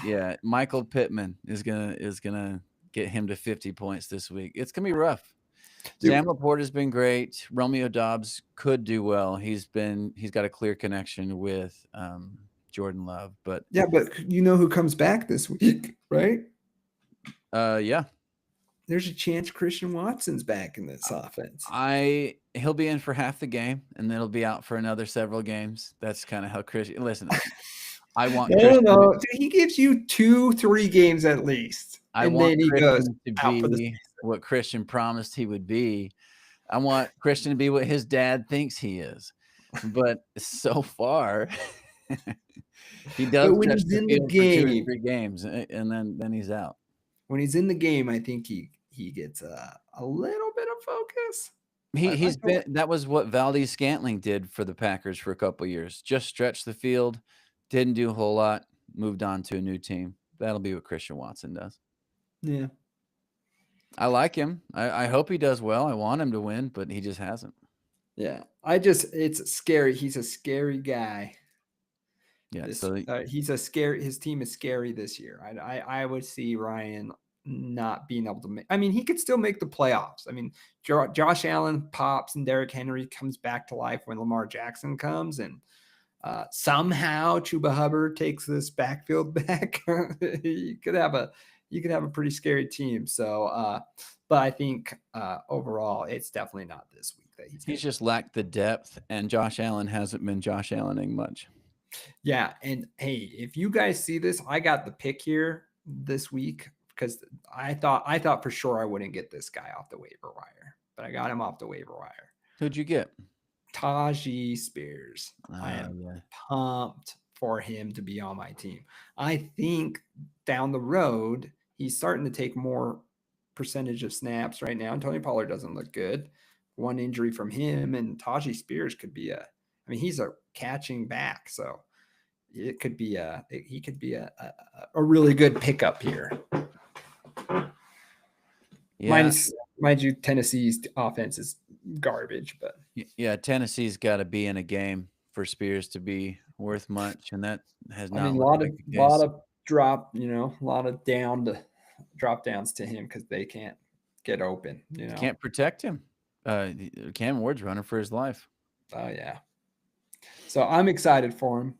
yeah, Michael Pittman is gonna get him to 50 points this week. It's gonna be rough. Dude. Sam Laporte has been great. Romeo Dobbs could do well. He's got a clear connection with Jordan Love, but yeah, but you know who comes back this week, right? Yeah. There's a chance Christian Watson's back in this offense. He'll be in for half the game, and then he'll be out for another several games. That's kind of how Christian. Listen, I want. No. Dude, he gives you 2-3 games at least, and then he goes to be what Christian promised he would be. I want Christian to be what his dad thinks he is, but so far, he does. But when he's in the game, 2 or 3 games, and then he's out. When he's in the game, I think he gets a little bit of focus. He's been. That was what Valdes-Scantling did for the Packers for a couple of years. Just stretched the field, didn't do a whole lot, moved on to a new team. That'll be what Christian Watson does. Yeah, I like him. I hope he does well. I want him to win, but he just hasn't. Yeah, it's scary. He's a scary guy. Yeah, he's a scary. His team is scary this year. I would see Ryan not being able to make. I mean, he could still make the playoffs. I mean, Josh Allen pops and Derrick Henry comes back to life when Lamar Jackson comes, and somehow Chuba Hubbard takes this backfield back. you could have a pretty scary team. So, but I think overall, it's definitely not this week that he's just lacked the depth, and Josh Allen hasn't been Josh Allening much. Yeah, and hey, if you guys see this, I got the pick here this week because I thought for sure I wouldn't get this guy off the waiver wire, but I got him off the waiver wire. Who'd you get? Tyjae Spears. I am pumped for him to be on my team. I think down the road, he's starting to take more percentage of snaps right now. And Tony Pollard doesn't look good. One injury from him, and Tyjae Spears could be he's a catching back, so it could be he could be a really good pickup here. Yeah, mind you, Tennessee's offense is garbage, but yeah, Tennessee's got to be in a game for Spears to be worth much, and that has not. I mean, a lot of drop, a lot of drop downs to him because they can't get open. Can't protect him. Cam Ward's running for his life. Oh yeah. So I'm excited for him.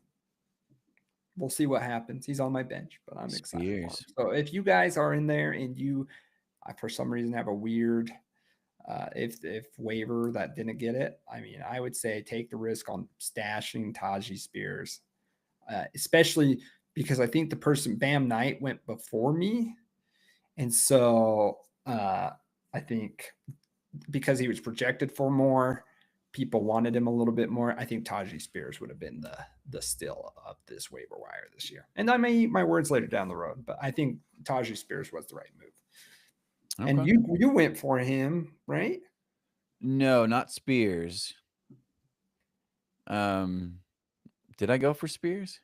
We'll see what happens. He's on my bench, but I'm excited for him. So if you guys are in there and you, for some reason, have a weird, if waiver that didn't get it, I mean, I would say take the risk on stashing Tyjae Spears, especially because I think the person Bam Knight went before me. And so I think because he was projected for more, people wanted him a little bit more. I think Tyjae Spears would have been the steal of this waiver wire this year. And I may eat my words later down the road, but I think Tyjae Spears was the right move. Okay. And you went for him, right? No, not Spears. Did I go for Spears?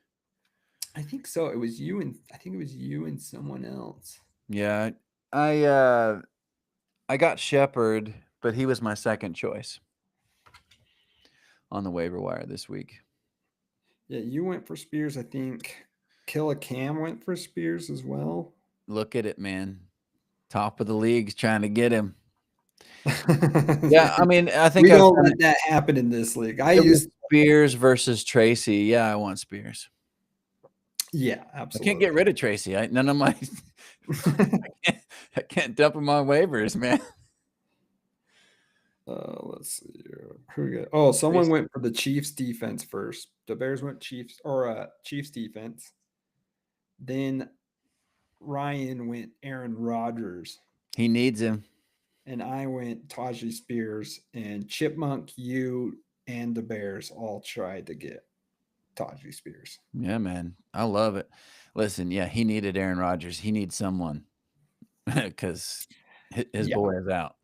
I think so. I think it was you and someone else. Yeah, I got Shepard, but he was my second choice on the waiver wire this week. Yeah, you went for Spears. I think Killa Cam went for Spears as well. Look at it, man. Top of the league's trying to get him. Yeah, I mean, I think we don't let that happen in this league. I used Spears versus Tracy. Yeah, I want Spears. Yeah, absolutely. I can't get rid of Tracy. None of my I can't dump him on waivers, man. Let's see here. Who we got? Oh, someone went for the Chiefs defense first. The Bears went Chiefs defense. Then Ryan went Aaron Rodgers. He needs him. And I went Tyjae Spears, and Chipmunk, you, and the Bears all tried to get Tyjae Spears. Yeah, man. I love it. Listen, yeah, he needed Aaron Rodgers. He needs someone. because his boy is out.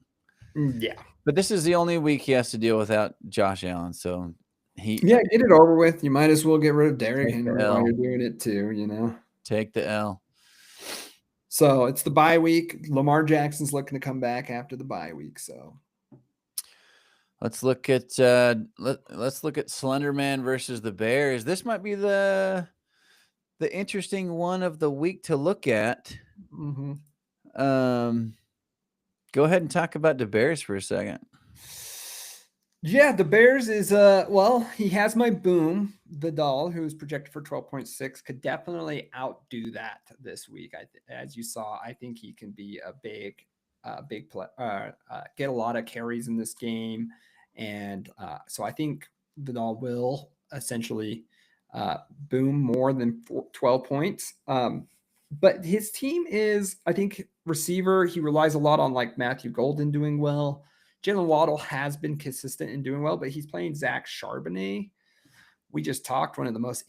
Yeah. But this is the only week he has to deal without Josh Allen. So get it over with. You might as well get rid of Derrick Take the Henry while L. you're doing it too, you know. Take the L. So it's the bye week. Lamar Jackson's looking to come back after the bye week. So let's look at let's look at Slenderman versus the Bears. This might be the interesting one of the week to look at. Go ahead and talk about the Bears for a second. Yeah, the Bears is well, he has my Boom, the doll, who's projected for 12.6, could definitely outdo that this week. As you saw, I think he can be a big play, get a lot of carries in this game, and so I think the doll will essentially boom more than 12 points. But his team is, I think, receiver. He relies a lot on like Matthew Golden doing well. Jalen Waddle has been consistent in doing well, but he's playing Zach Charbonnet. We just talked, one of the most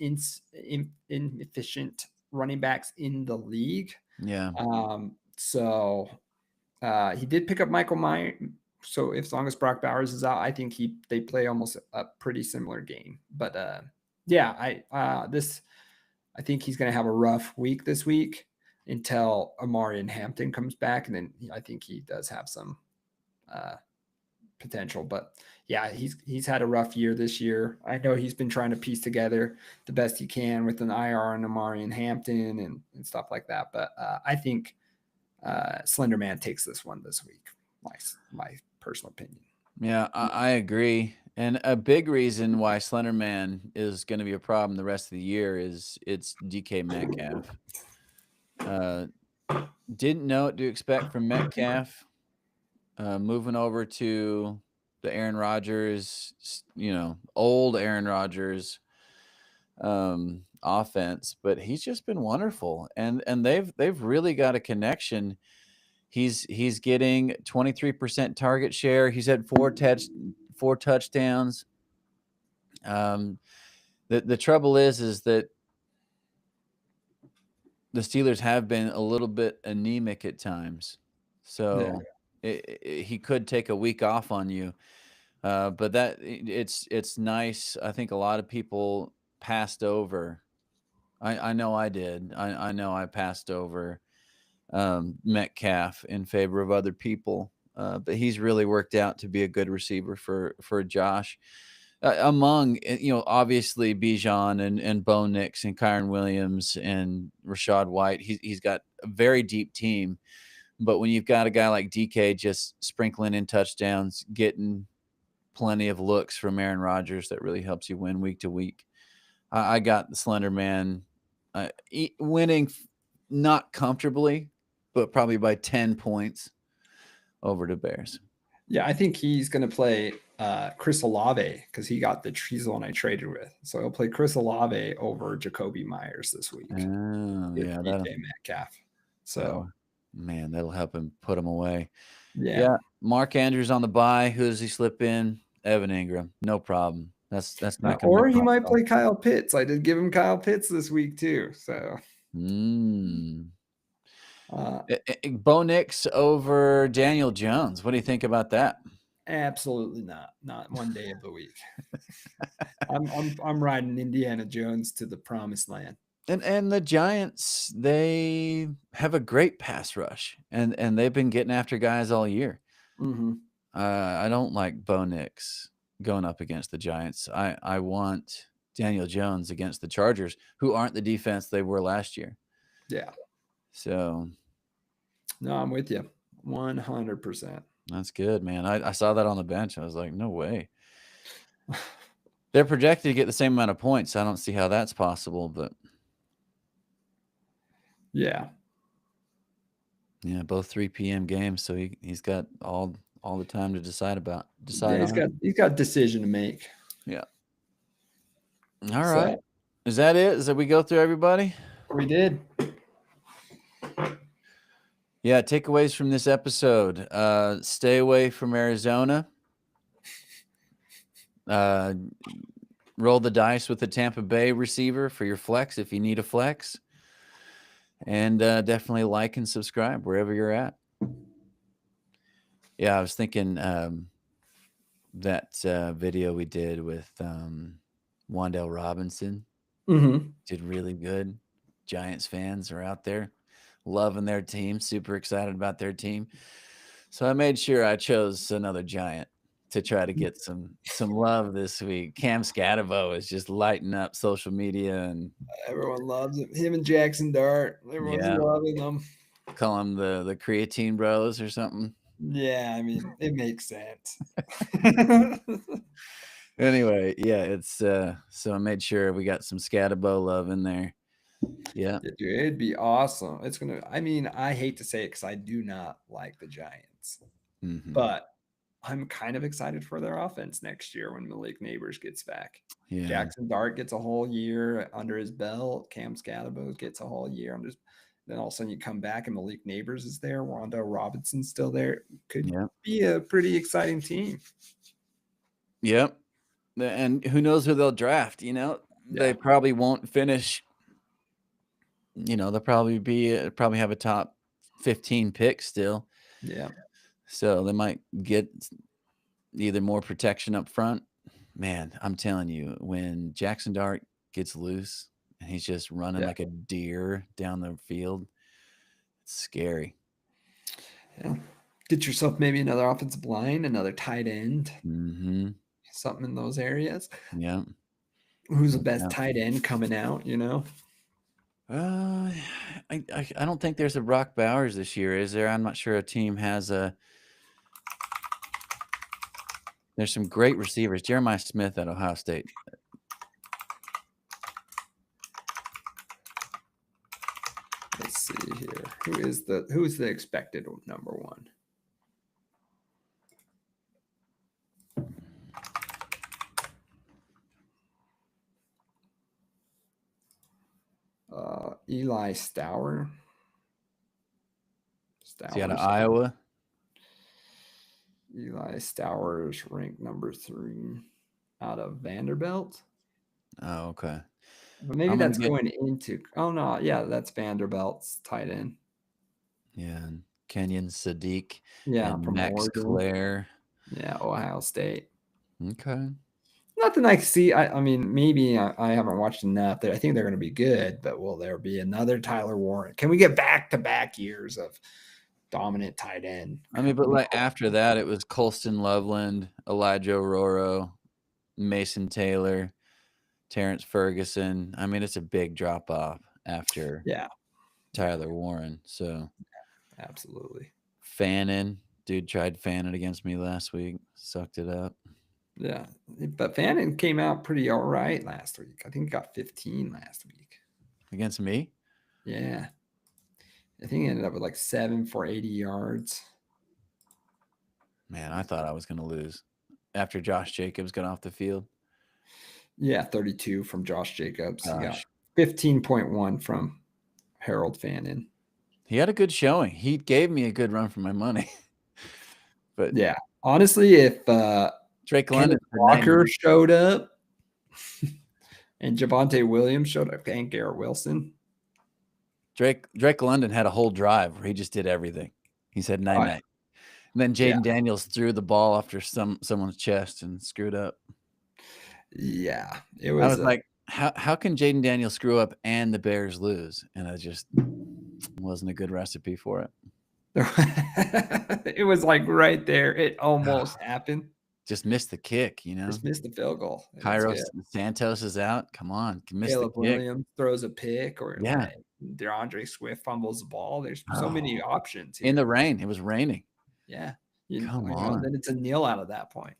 inefficient running backs in the league. Yeah. So he did pick up Michael Myers. So as long as Brock Bowers is out, I think they play almost a pretty similar game. But yeah, I think he's going to have a rough week this week until Amari Hampton comes back, and then I think he does have some potential. But yeah, he's had a rough year this year. I know he's been trying to piece together the best he can with an IR and Amari Hampton and stuff like that. But I think Slender Man takes this one this week. My personal opinion. Yeah, I agree. And a big reason why Slender Man is going to be a problem the rest of the year is it's DK Metcalf. Didn't know what to expect from Metcalf. Moving over to the Aaron Rodgers, old Aaron Rodgers offense, but he's just been wonderful, and they've really got a connection. He's getting 23% target share. He's had four touchdowns. The trouble is that the Steelers have been a little bit anemic at times, so he could take a week off on you. But that it's nice. I think a lot of people passed over. I know I did. I know I passed over Metcalf in favor of other people. But he's really worked out to be a good receiver for Josh. Among obviously Bijan and Bo Nix and Kyron Williams and Rachaad White, he's got a very deep team. But when you've got a guy like DK just sprinkling in touchdowns, getting plenty of looks from Aaron Rodgers, that really helps you win week to week. I got the Slender Man winning not comfortably, but probably by 10 points over the Bears. Yeah, I think he's going to play Chris Olave because he's the one I traded with. So he'll play Chris Olave over Jacoby Myers this week. Oh, yeah. Metcalf. So, man, that'll help him put him away. Yeah. Mark Andrews on the bye. Who does he slip in? Evan Ingram. No problem. That's not going. Or he might play Kyle Pitts. I did give him Kyle Pitts this week too. So. Bo Nix over Daniel Jones. What do you think about that? Absolutely not. Not one day of the week. I'm riding Indiana Jones to the promised land. And the Giants, they have a great pass rush, and they've been getting after guys all year. Mm-hmm. I don't like Bo Nix going up against the Giants. I want Daniel Jones against the Chargers, who aren't the defense they were last year. Yeah. So. No, I'm with you 100%. That's good, man. I saw that on the bench. I was like, no way. They're projected to get the same amount of points. I don't see how that's possible, but. Yeah. Yeah, both 3 p.m. games, so he's got all the time to decide. Yeah, he's got decision to make. Yeah. All right. Is that it? Is that we go through everybody? We did. Yeah, takeaways from this episode. Stay away from Arizona. Roll the dice with the Tampa Bay receiver for your flex if you need a flex. And definitely like and subscribe wherever you're at. Yeah, I was thinking that video we did with Wandale Robinson did really good. Giants fans are out there loving their team, super excited about their team. So I made sure I chose another Giant to try to get some love this week. Cam Scatterbo is just lighting up social media, and everyone loves him. Him and Jackson Dart, everyone's loving them. Call them the creatine bros or something. Yeah, I mean, it makes sense. Anyway, yeah, it's so I made sure we got some Scatterbo love in there. Yeah. Dude, it'd be awesome. It's gonna, I mean, I hate to say it because I do not like the Giants, but I'm kind of excited for their offense next year when Malik Neighbors gets back. Yeah. Jackson Dart gets a whole year under his belt. Cam Scatterbo gets a whole year under his. Then all of a sudden you come back and Malik Neighbors is there. Wanda Robinson's still there. Could be a pretty exciting team. Yep. And who knows who they'll draft, you know? They probably won't finish, you know, they'll probably have a top 15 pick still. Yeah. So they might get either more protection up front. Man, I'm telling you, when Jackson Dart gets loose and he's just running like a deer down the field, it's scary. Yeah. Get yourself maybe another offensive line, another tight end. Something in those areas. Yeah. Who's the best tight end coming out, you know? I don't think there's a Brock Bowers this year, is there? I'm not sure a team has a. There's some great receivers. Jeremiah Smith at Ohio State. Let's see here. Who's the expected number one? Eli Stower. Is he out of Iowa? Eli Stower is ranked number 3 out of Vanderbilt. Oh, okay. But maybe that's going into. Oh no, yeah, that's Vanderbilt's tight end. Yeah, and Kenyon Sadiq. Yeah, and from Max Clare. Yeah, Ohio State. Okay. Nothing I see. I mean, maybe I haven't watched enough. I think they're going to be good, but will there be another Tyler Warren? Can we get back-to-back years of dominant tight end? I mean, but like after that, it was Colston Loveland, Elijah Ororo, Mason Taylor, Terrence Ferguson. I mean, it's a big drop off after Tyler Warren. So absolutely. Fannin, dude tried Fannin against me last week, sucked it up. Yeah, but Fannin came out pretty all right last week. I think he got 15 last week. Against me? Yeah. I think he ended up with like 7 for 80 yards. Man, I thought I was going to lose after Josh Jacobs got off the field. Yeah, 32 from Josh Jacobs. He got 15.1 from Harold Fannin. He had a good showing. He gave me a good run for my money. But yeah, honestly, if Drake London Walker showed up and Javonte Williams showed up and Garrett Wilson. Drake London had a whole drive where he just did everything. He said night-night. And then Jaden Daniels threw the ball after someone's chest and screwed up. Yeah. It was I was like, how can Jaden Daniels screw up and the Bears lose? And I just wasn't a good recipe for it. It was like right there. It almost happened. Just missed the kick, you know. Just missed the field goal. Kairos Santos is out. Come on, Caleb Williams throws a pick, or DeAndre Swift fumbles the ball. There's so many options here. In the rain. It was raining. Yeah, come on. Then it's a kneel out at that point.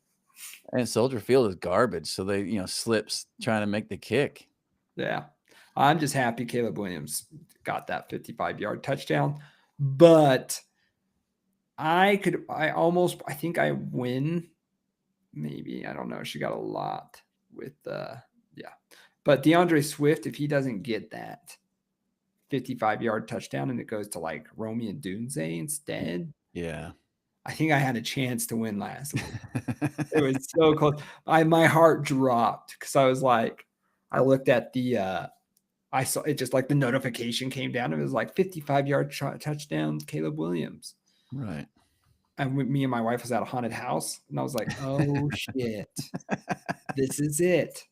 And Soldier Field is garbage, so they slips trying to make the kick. Yeah, I'm just happy Caleb Williams got that 55-yard touchdown, but I think I win. Maybe, I don't know. She got a lot with but DeAndre Swift, if he doesn't get that 55-yard touchdown and it goes to like Romeo Dunze instead, I think I had a chance to win last week. It was so close. My heart dropped because I was like, I looked at the I saw it, just like the notification came down. It was like 55-yard touchdown, Caleb Williams. Right. And me and my wife was at a haunted house, and I was like, oh shit, this is it.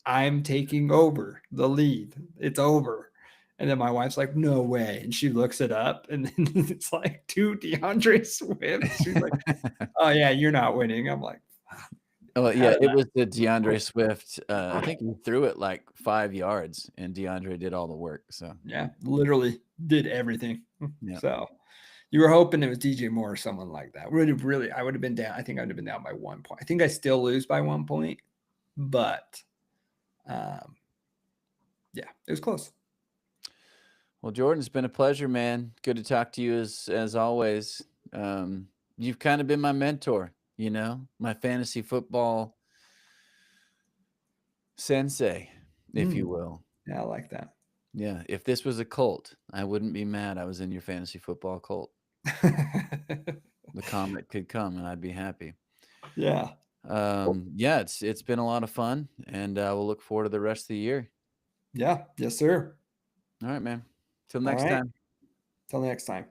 I'm taking over the lead. It's over. And then my wife's like, no way. And she looks it up, and then it's like to DeAndre Swift. She's like, oh yeah, you're not winning. I'm like, oh yeah, it was the DeAndre Swift. I think he threw it like 5 yards, and DeAndre did all the work. So yeah, literally did everything. yeah. So you were hoping it was DJ Moore or someone like that. I would have been down. I think I would have been down by 1 point. I think I still lose by 1 point, but yeah, it was close. Well, Jordan, it's been a pleasure, man. Good to talk to you as always. You've kind of been my mentor, you know, my fantasy football sensei, if you will. Yeah, I like that. Yeah, if this was a cult, I wouldn't be mad I was in your fantasy football cult. The comet could come and I'd be happy. Yeah. Yeah, it's been a lot of fun, and we'll look forward to the rest of the year. Yeah. Yes, sir. All right, man. Till next time. Till next time.